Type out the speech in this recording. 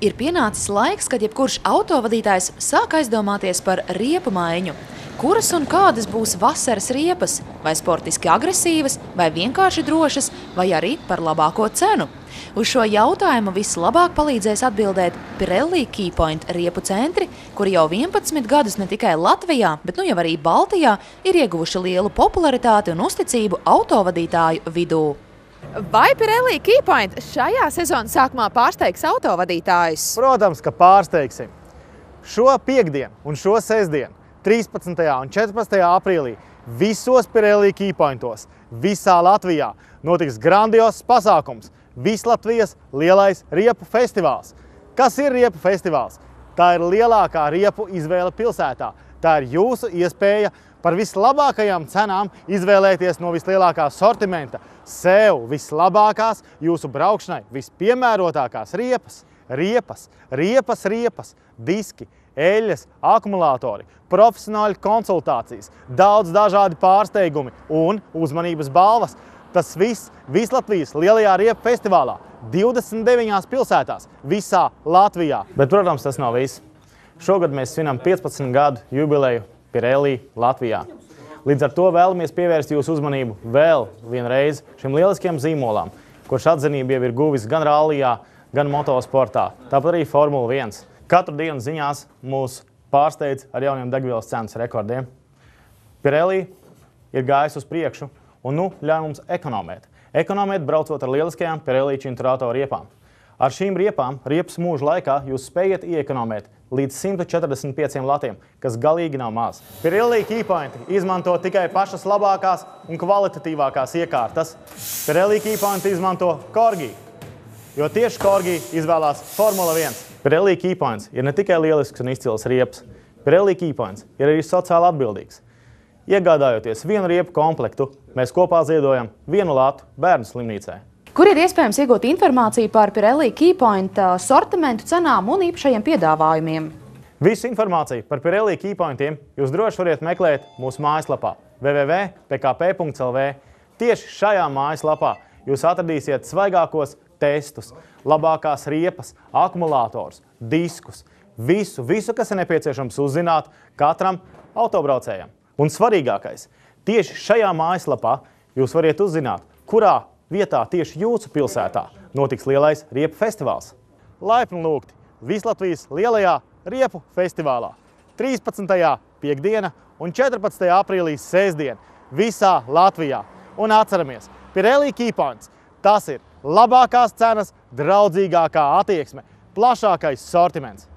Ir pienācis laiks, kad jebkurš autovadītājs sāk aizdomāties par riepu maiņu. Kuras un kādas būs vasaras riepas? Vai sportiski agresīvas, vai vienkārši drošas, vai arī par labāko cenu? Uz šo jautājumu vislabāk palīdzēs atbildēt Pirelli Keypoint riepu centri, kuri jau 11 gadus ne tikai Latvijā, bet jau arī Baltijā ir ieguvuši lielu popularitāti un uzticību autovadītāju vidū. Vai Pirelli Keypoint šajā sezonas sākumā pārsteigs autovadītājus? Protams, ka pārsteigsim. Šo piekdienu un šo sestdienu, 13. un 14. aprīlī, visos Pirelli Keypointos, visā Latvijā, notiks grandios pasākums – Vislatvijas lielais riepu festivāls. Kas ir riepu festivāls? Tā ir lielākā riepu izvēle pilsētā. Tā ir jūsu iespēja par vislabākajām cenām izvēlēties no vislielākā sortimenta sev vislabākās jūsu braukšanai vispiemērotākās riepas, diski, eļļas, akumulātori, profesionāļu konsultācijas, daudz dažādi pārsteigumi un uzmanības balvas. Tas viss Vislatvijas lielajā riepu festivālā, 29 pilsētās, visā Latvijā. Bet, protams, tas nav viss. Šogad mēs svinam 15 gadu jubileju Pirelli Latvijā. Līdz ar to vēlamies pievērst jūsu uzmanību vēl vienreiz šim lieliskiem zīmolam, kurš atzinību jau ir guvis gan rallijā, gan motosportā, tāpat arī Formula 1. Katru dienu ziņās mūs pārsteidz ar jauniem degvielas cenas rekordiem. Pirelli ir gājis uz priekšu un ļauj mums ekonomēt. Ekonomēt braucot ar lieliskajām Pirelli Cinturato riepām. Ar šīm riepām riepas mūža laikā jūs spējat iekonomēt līdz 145 latiem, kas galīgi nav maz. Pirelli Keypoint izmanto tikai pašas labākās un kvalitatīvākās iekārtas. Pirelli Keypoint izmanto Corgi, jo tieši Corgi izvēlās Formula 1. Pirelli Keypoints ir ne tikai lielisks un izcils riepas. Pirelli Keypoints ir arī sociāli atbildīgs. Iegādājoties vienu riepu komplektu, mēs kopā ziedojam vienu latu bērnu slimnīcai. Kur ir iespējams iegūt informāciju par Pirelli Keypoint sortimentu, cenām un īpašajiem piedāvājumiem? Visu informāciju par Pirelli Keypointiem jūs droši varat meklēt mūsu mājaslapā www.pkp.lv. Tieši šajā mājaslapā jūs atradīsiet svaigākos testus, labākās riepas, akumulātors, diskus, visu, kas ir nepieciešams uzzināt katram autobraucējam. Un svarīgākais, tieši šajā mājaslapā jūs varat uzzināt, kurā vietā tieši jūsu pilsētā notiks lielais riepu festivāls. Laipni lūgti Vislatvijas lielajā riepu festivālā 13. piekdiena un 14. aprīlī sestdien visā Latvijā. Un atceramies, Pirelli Keypoints, tas ir labākās cenas, draudzīgākā attieksme, plašākais sortiments.